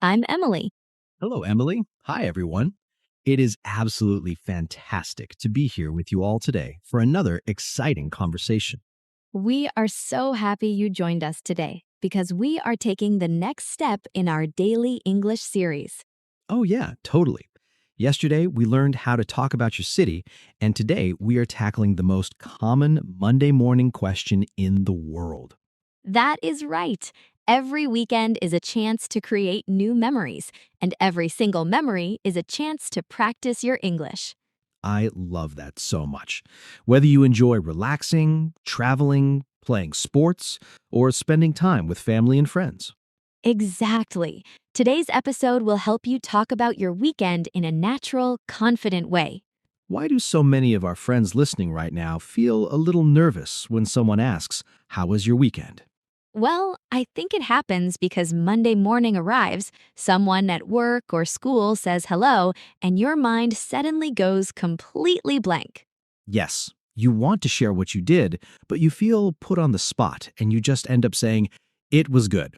I'm Emily. Hello, Emily. Hi, everyone. It is absolutely fantastic to be here with you all today for another exciting conversation. We are so happy you joined us today because we are taking the next step in our daily English series. Oh, yeah, totally. Yesterday, we learned how to talk about your city, and today we are tackling the most common Monday morning question in the world. That is right. Every weekend is a chance to create new memories, and every single memory is a chance to practice your English. I love that so much. Whether you enjoy relaxing, traveling, playing sports, or spending time with family and friends. Exactly. Today's episode will help you talk about your weekend in a natural, confident way. Why do so many of our friends listening right now feel a little nervous when someone asks, "How was your weekend?" Well, I think it happens because Monday morning arrives, someone at work or school says hello, and your mind suddenly goes completely blank. Yes, you want to share what you did, but you feel put on the spot and you just end up saying, "It was good."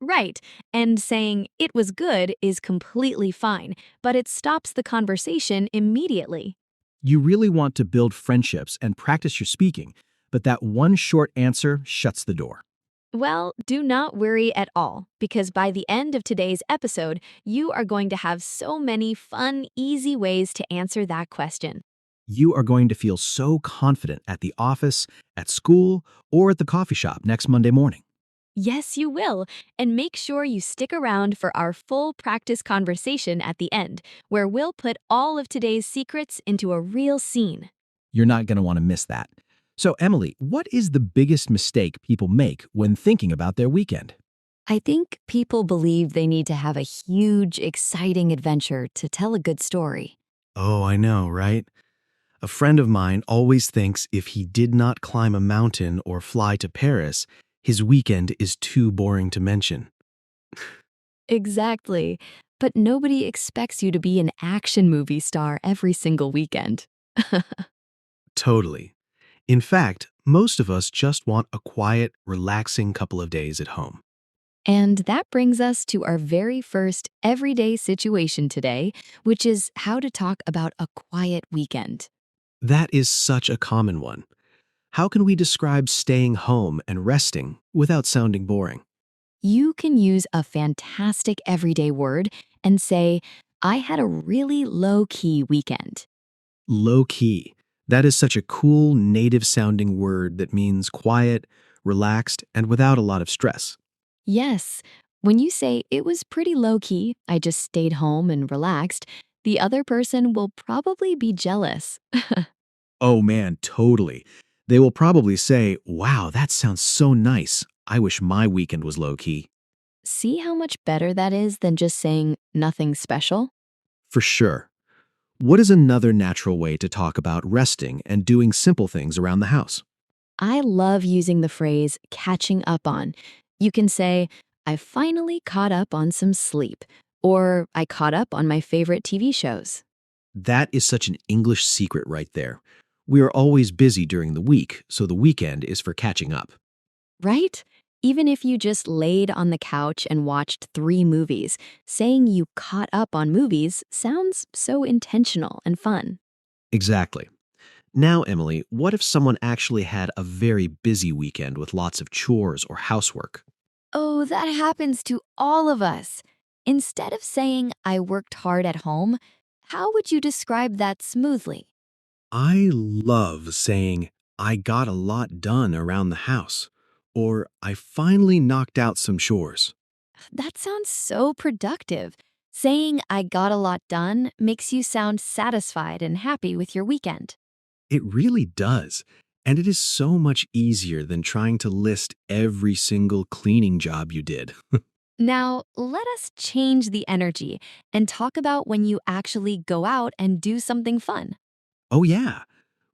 Right, and saying it was good is completely fine, but it stops the conversation immediately. You really want to build friendships and practice your speaking, but that one short answer shuts the door. Well, do not worry at all, because by the end of today's episode, you are going to have so many fun, easy ways to answer that question. You are going to feel so confident at the office, at school, or at the coffee shop next Monday morning. Yes, you will. And make sure you stick around for our full practice conversation at the end, where we'll put all of today's secrets into a real scene. You're not going to want to miss that. So, Emily, what is the biggest mistake people make when thinking about their weekend? I think people believe they need to have a huge, exciting adventure to tell a good story. Oh, I know, right? A friend of mine always thinks if he did not climb a mountain or fly to Paris, his weekend is too boring to mention. Exactly. But nobody expects you to be an action movie star every single weekend. Totally. In fact, most of us just want a quiet, relaxing couple of days at home. And that brings us to our very first everyday situation today, which is how to talk about a quiet weekend. That is such a common one. How can we describe staying home and resting without sounding boring? You can use a fantastic everyday word and say, I had a really low key weekend. Low key. That is such a cool, native sounding word that means quiet, relaxed, and without a lot of stress. Yes, when you say it was pretty low key, I just stayed home and relaxed, the other person will probably be jealous. Oh man, totally. They will probably say, "Wow, that sounds so nice. I wish my weekend was low key." See how much better that is than just saying nothing special? For sure. What is another natural way to talk about resting and doing simple things around the house? I love using the phrase catching up on. You can say, I finally caught up on some sleep, or I caught up on my favorite TV shows. That is such an English secret right there. We are always busy during the week, so the weekend is for catching up. Right? Even if you just laid on the couch and watched 3 movies, saying you caught up on movies sounds so intentional and fun. Exactly. Now, Emily, what if someone actually had a very busy weekend with lots of chores or housework? Oh, that happens to all of us. Instead of saying, I worked hard at home, how would you describe that smoothly? I love saying, "I got a lot done around the house," or "I finally knocked out some chores." That sounds so productive. Saying, I got a lot done makes you sound satisfied and happy with your weekend. It really does. And it is so much easier than trying to list every single cleaning job you did. Now, let us change the energy and talk about when you actually go out and do something fun. Oh, yeah.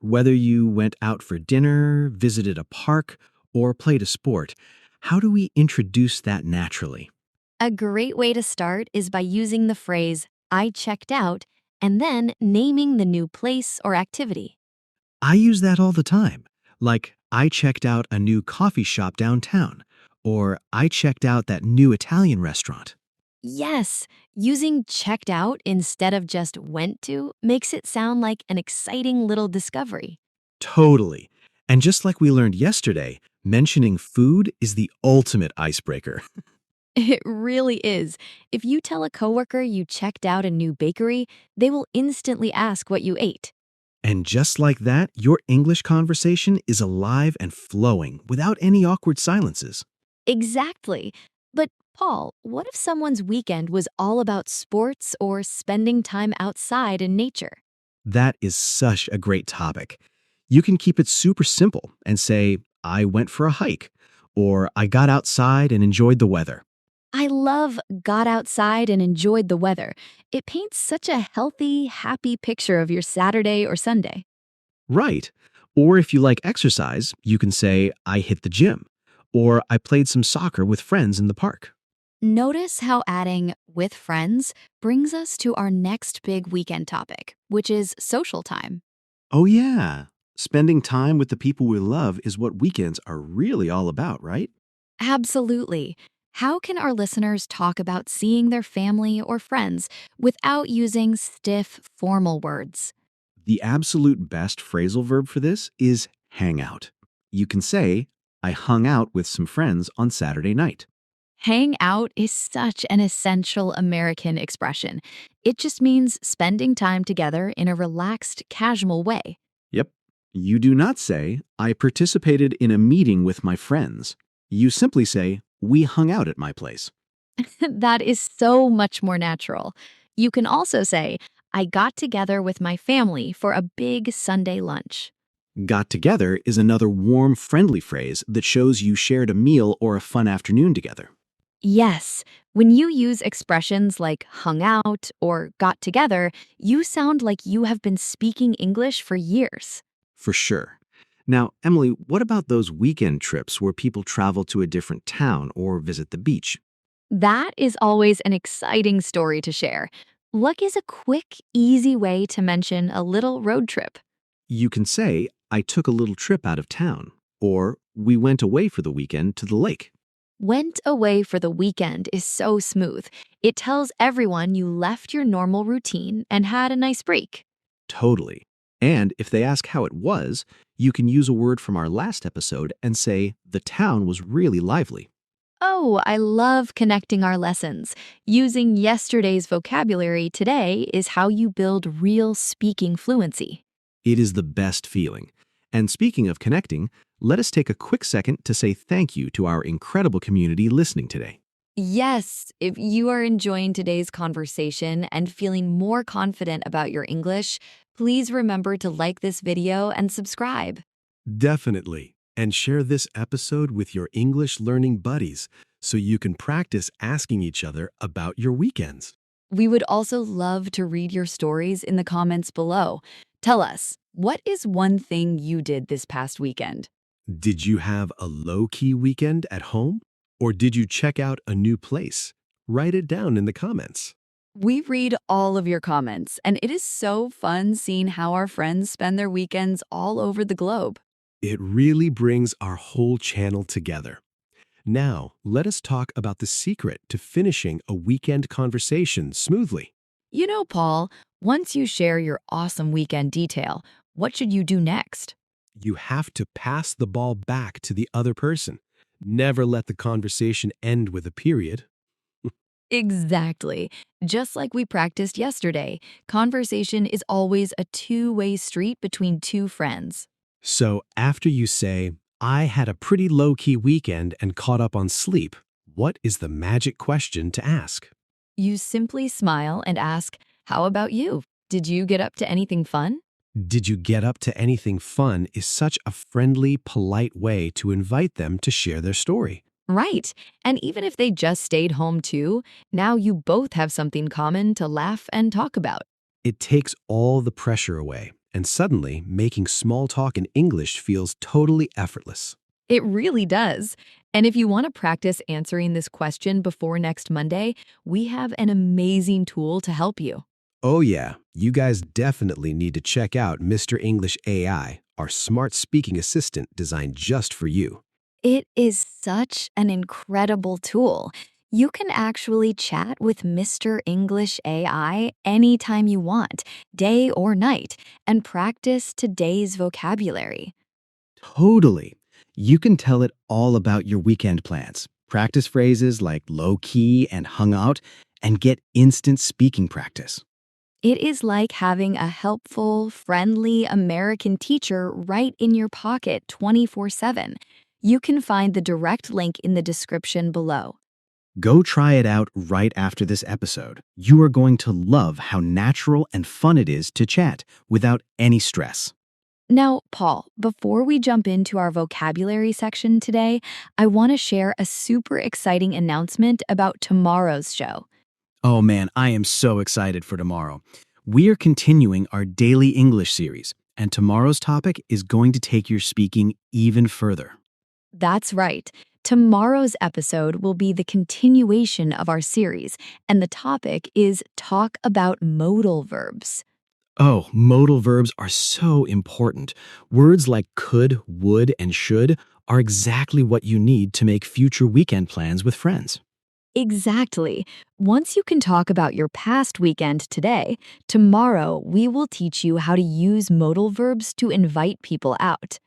Whether you went out for dinner, visited a park, or played a sport, how do we introduce that naturally? A great way to start is by using the phrase, I checked out, and then naming the new place or activity. I use that all the time. Like, I checked out a new coffee shop downtown, or I checked out that new Italian restaurant. Yes, using checked out instead of just went to makes it sound like an exciting little discovery. Totally. And just like we learned yesterday, mentioning food is the ultimate icebreaker. It really is. If you tell a coworker you checked out a new bakery, they will instantly ask what you ate. And just like that, your English conversation is alive and flowing without any awkward silences. Exactly. But, Paul, what if someone's weekend was all about sports or spending time outside in nature? That is such a great topic. You can keep it super simple and say, I went for a hike, or I got outside and enjoyed the weather. I love got outside and enjoyed the weather. It paints such a healthy, happy picture of your Saturday or Sunday. Right. Or if you like exercise, you can say, I hit the gym, or I played some soccer with friends in the park. Notice how adding with friends brings us to our next big weekend topic, which is social time. Oh, yeah. Spending time with the people we love is what weekends are really all about, right? Absolutely. How can our listeners talk about seeing their family or friends without using stiff, formal words? The absolute best phrasal verb for this is hang out. You can say, I hung out with some friends on Saturday night. Hang out is such an essential American expression. It just means spending time together in a relaxed, casual way. Yep. You do not say, I participated in a meeting with my friends. You simply say, we hung out at my place. That is so much more natural. You can also say, I got together with my family for a big Sunday lunch. Got together is another warm, friendly phrase that shows you shared a meal or a fun afternoon together. Yes, when you use expressions like hung out or got together, you sound like you have been speaking English for years. For sure. Now, Emily, what about those weekend trips where people travel to a different town or visit the beach? That is always an exciting story to share. Luck is a quick, easy way to mention a little road trip. You can say, I took a little trip out of town, or we went away for the weekend to the lake. Went away for the weekend is so smooth. It tells everyone you left your normal routine and had a nice break. Totally. And if they ask how it was, you can use a word from our last episode and say, the town was really lively. Oh, I love connecting our lessons. Using yesterday's vocabulary today is how you build real speaking fluency. It is the best feeling. And speaking of connecting, let us take a quick second to say thank you to our incredible community listening today. Yes, if you are enjoying today's conversation and feeling more confident about your English, please remember to like this video and subscribe. Definitely. And share this episode with your English learning buddies so you can practice asking each other about your weekends. We would also love to read your stories in the comments below. Tell us, what is one thing you did this past weekend? Did you have a low-key weekend at home? Or did you check out a new place? Write it down in the comments. We read all of your comments, and it is so fun seeing how our friends spend their weekends all over the globe. It really brings our whole channel together. Now, let us talk about the secret to finishing a weekend conversation smoothly. You know, Paul, once you share your awesome weekend detail, what should you do next? You have to pass the ball back to the other person. Never let the conversation end with a period. Exactly. Just like we practiced yesterday, conversation is always a two-way street between two friends. So after you say, I had a pretty low-key weekend and caught up on sleep, what is the magic question to ask? You simply smile and ask, how about you? Did you get up to anything fun? Did you get up to anything fun is such a friendly, polite way to invite them to share their story. Right. And even if they just stayed home too, now you both have something common to laugh and talk about. It takes all the pressure away, and suddenly making small talk in English feels totally effortless. It really does. And if you want to practice answering this question before next Monday, we have an amazing tool to help you. Oh yeah, you guys definitely need to check out Mr. English AI, our smart speaking assistant designed just for you. It is such an incredible tool. You can actually chat with Mr. English AI anytime you want, day or night, and practice today's vocabulary. Totally. You can tell it all about your weekend plans, practice phrases like low key and hung out, and get instant speaking practice. It is like having a helpful, friendly American teacher right in your pocket 24/7. You can find the direct link in the description below. Go try it out right after this episode. You are going to love how natural and fun it is to chat without any stress. Now, Paul, before we jump into our vocabulary section today, I want to share a super exciting announcement about tomorrow's show. Oh man, I am so excited for tomorrow. We are continuing our daily English series, and tomorrow's topic is going to take your speaking even further. That's right. Tomorrow's episode will be the continuation of our series, and the topic is talk about modal verbs. Oh, modal verbs are so important. Words like could, would, and should are exactly what you need to make future weekend plans with friends. Exactly. Once you can talk about your past weekend today, tomorrow we will teach you how to use modal verbs to invite people out.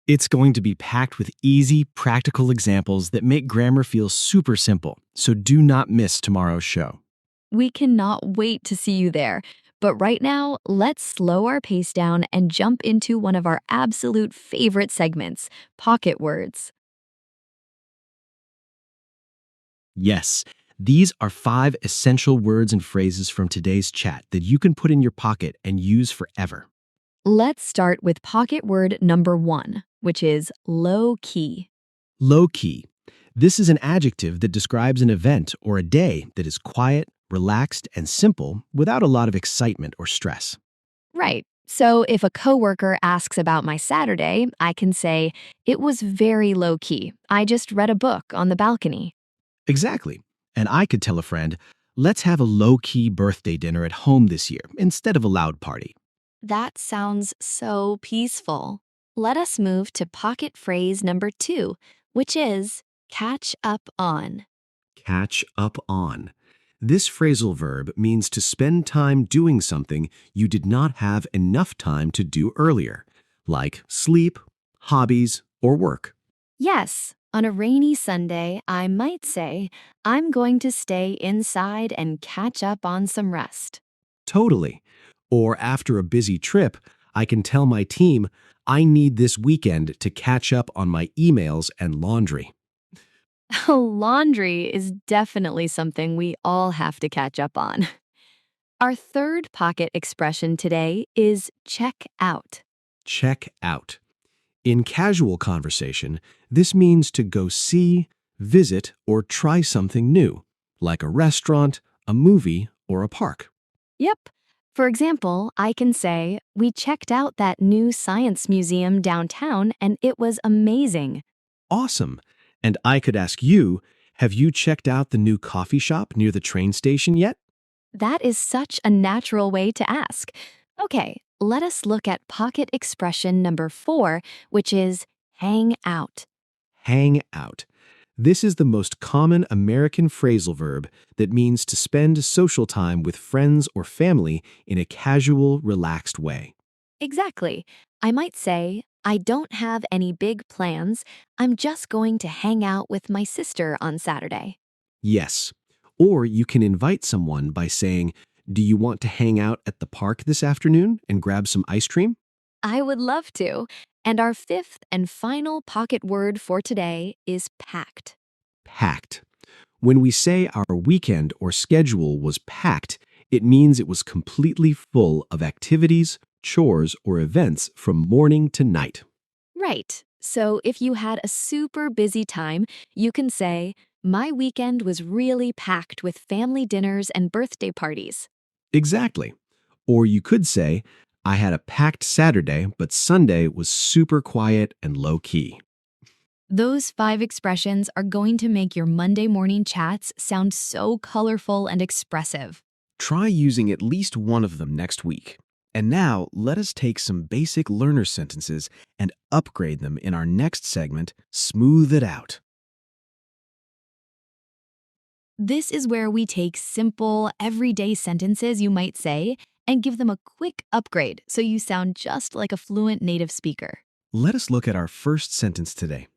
It's going to be packed with easy, practical examples that make grammar feel super simple, so do not miss tomorrow's show. We cannot wait to see you there. But right now, let's slow our pace down and jump into one of our absolute favorite segments, pocket words. Yes, these are 5 essential words and phrases from today's chat that you can put in your pocket and use forever. Let's start with pocket word number 1, which is low key. Low key. This is an adjective that describes an event or a day that is quiet, relaxed, and simple without a lot of excitement or stress. Right. So if a coworker asks about my Saturday, I can say, it was very low key. I just read a book on the balcony. Exactly. And I could tell a friend, let's have a low key birthday dinner at home this year instead of a loud party. That sounds so peaceful. Let us move to pocket phrase number 2, which is catch up on. Catch up on. This phrasal verb means to spend time doing something you did not have enough time to do earlier, like sleep, hobbies, or work. Yes, on a rainy Sunday, I might say, I'm going to stay inside and catch up on some rest. Totally. Or after a busy trip, I can tell my team I need this weekend to catch up on my emails and laundry. Laundry is definitely something we all have to catch up on. Our third pocket expression today is check out. Check out. In casual conversation, this means to go see, visit, or try something new, like a restaurant, a movie, or a park. Yep. For example, I can say, we checked out that new science museum downtown and it was amazing. Awesome. And I could ask you, have you checked out the new coffee shop near the train station yet? That is such a natural way to ask. Okay, let us look at pocket expression number 4, which is hang out. Hang out. This is the most common American phrasal verb that means to spend social time with friends or family in a casual, relaxed way. Exactly. I might say, I don't have any big plans. I'm just going to hang out with my sister on Saturday. Yes. Or you can invite someone by saying, do you want to hang out at the park this afternoon and grab some ice cream? I would love to. And our fifth and final pocket word for today is packed. Packed. When we say our weekend or schedule was packed, it means it was completely full of activities, chores, or events from morning to night. Right. So if you had a super busy time, you can say, my weekend was really packed with family dinners and birthday parties. Exactly. Or you could say, I had a packed Saturday, but Sunday was super quiet and low key. Those 5 expressions are going to make your Monday morning chats sound so colorful and expressive. Try using at least one of them next week. And now, let us take some basic learner sentences and upgrade them in our next segment, Smooth It Out. This is where we take simple, everyday sentences you might say and give them a quick upgrade so you sound just like a fluent native speaker. Let us look at our first sentence today.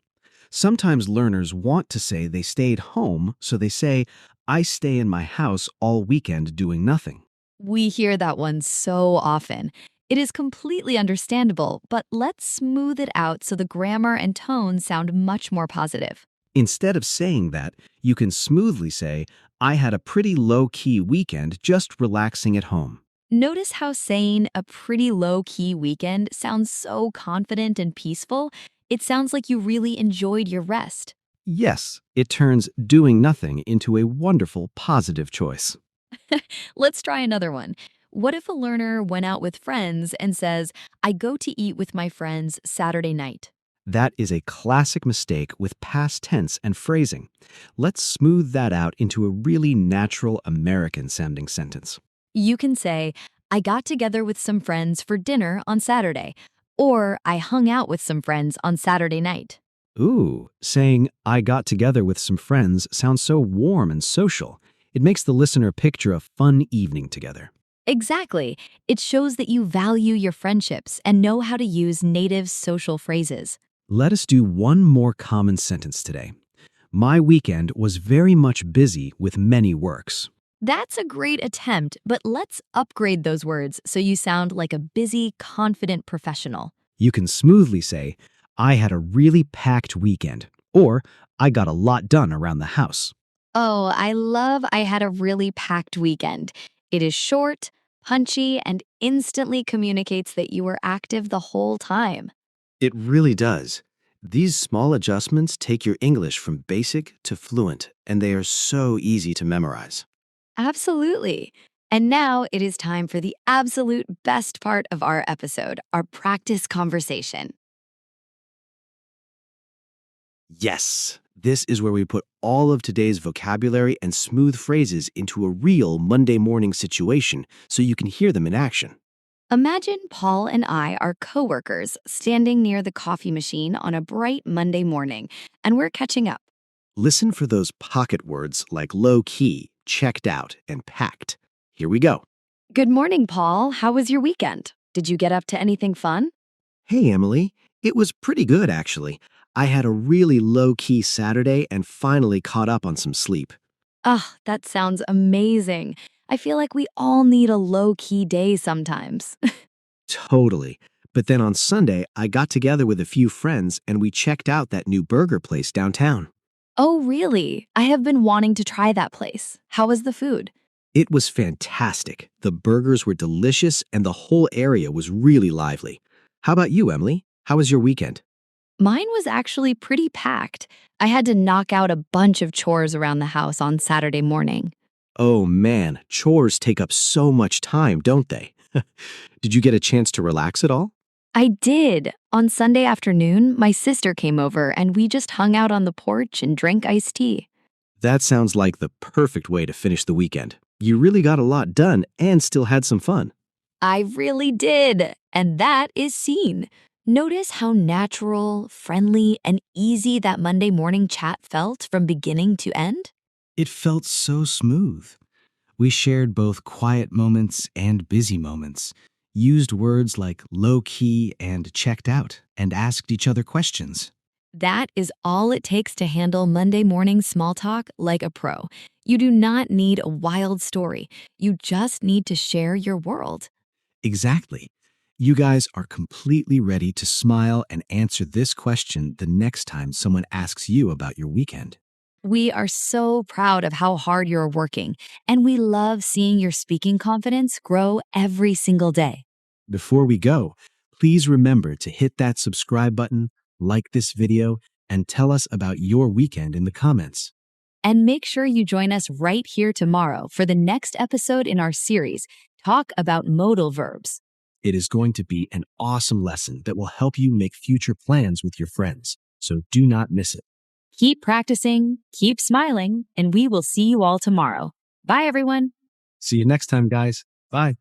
Sometimes learners want to say they stayed home, so they say, I stay in my house all weekend doing nothing. We hear that one so often. It is completely understandable, but let's smooth it out so the grammar and tone sound much more positive. Instead of saying that, you can smoothly say, I had a pretty low-key weekend just relaxing at home. Notice how saying a pretty low key weekend sounds so confident and peaceful? It sounds like you really enjoyed your rest. Yes, it turns doing nothing into a wonderful positive choice. Let's try another one. What if a learner went out with friends and says, I go to eat with my friends Saturday night? That is a classic mistake with past tense and phrasing. Let's smooth that out into a really natural American-sounding sentence. You can say, I got together with some friends for dinner on Saturday, or I hung out with some friends on Saturday night. Ooh, saying, I got together with some friends sounds so warm and social. It makes the listener picture a fun evening together. Exactly. It shows that you value your friendships and know how to use native social phrases. Let us do one more common sentence today. My weekend was very much busy with many works. That's a great attempt, but let's upgrade those words so you sound like a busy, confident professional. You can smoothly say, I had a really packed weekend, or I got a lot done around the house. Oh, I had a really packed weekend. It is short, punchy, and instantly communicates that you were active the whole time. It really does. These small adjustments take your English from basic to fluent, and they are so easy to memorize. Absolutely. And now it is time for the absolute best part of our episode, our practice conversation. Yes, this is where we put all of today's vocabulary and smooth phrases into a real Monday morning situation so you can hear them in action. Imagine Paul and I are coworkers standing near the coffee machine on a bright Monday morning, and we're catching up. Listen for those pocket words like low key, checked out, and packed. Here we go. Good morning, Paul. How was your weekend? Did you get up to anything fun? Hey, Emily. It was pretty good, actually. I had a really low key Saturday and finally caught up on some sleep. Ah, that sounds amazing. I feel like we all need a low key day sometimes. Totally. But then on Sunday, I got together with a few friends and we checked out that new burger place downtown. Oh, really? I have been wanting to try that place. How was the food? It was fantastic. The burgers were delicious and the whole area was really lively. How about you, Emily? How was your weekend? Mine was actually pretty packed. I had to knock out a bunch of chores around the house on Saturday morning. Oh man, chores take up so much time, don't they? Did you get a chance to relax at all? I did. On Sunday afternoon, my sister came over and we just hung out on the porch and drank iced tea. That sounds like the perfect way to finish the weekend. You really got a lot done and still had some fun. I really did. And that is seen. Notice how natural, friendly, and easy that Monday morning chat felt from beginning to end? It felt so smooth. We shared both quiet moments and busy moments, used words like low key and checked out, and asked each other questions. That is all it takes to handle Monday morning small talk like a pro. You do not need a wild story. You just need to share your world. Exactly. You guys are completely ready to smile and answer this question the next time someone asks you about your weekend. We are so proud of how hard you're working, and we love seeing your speaking confidence grow every single day. Before we go, please remember to hit that subscribe button, like this video, and tell us about your weekend in the comments. And make sure you join us right here tomorrow for the next episode in our series, Talk About Modal Verbs. It is going to be an awesome lesson that will help you make future plans with your friends, so do not miss it. Keep practicing, keep smiling, and we will see you all tomorrow. Bye, everyone. See you next time, guys. Bye.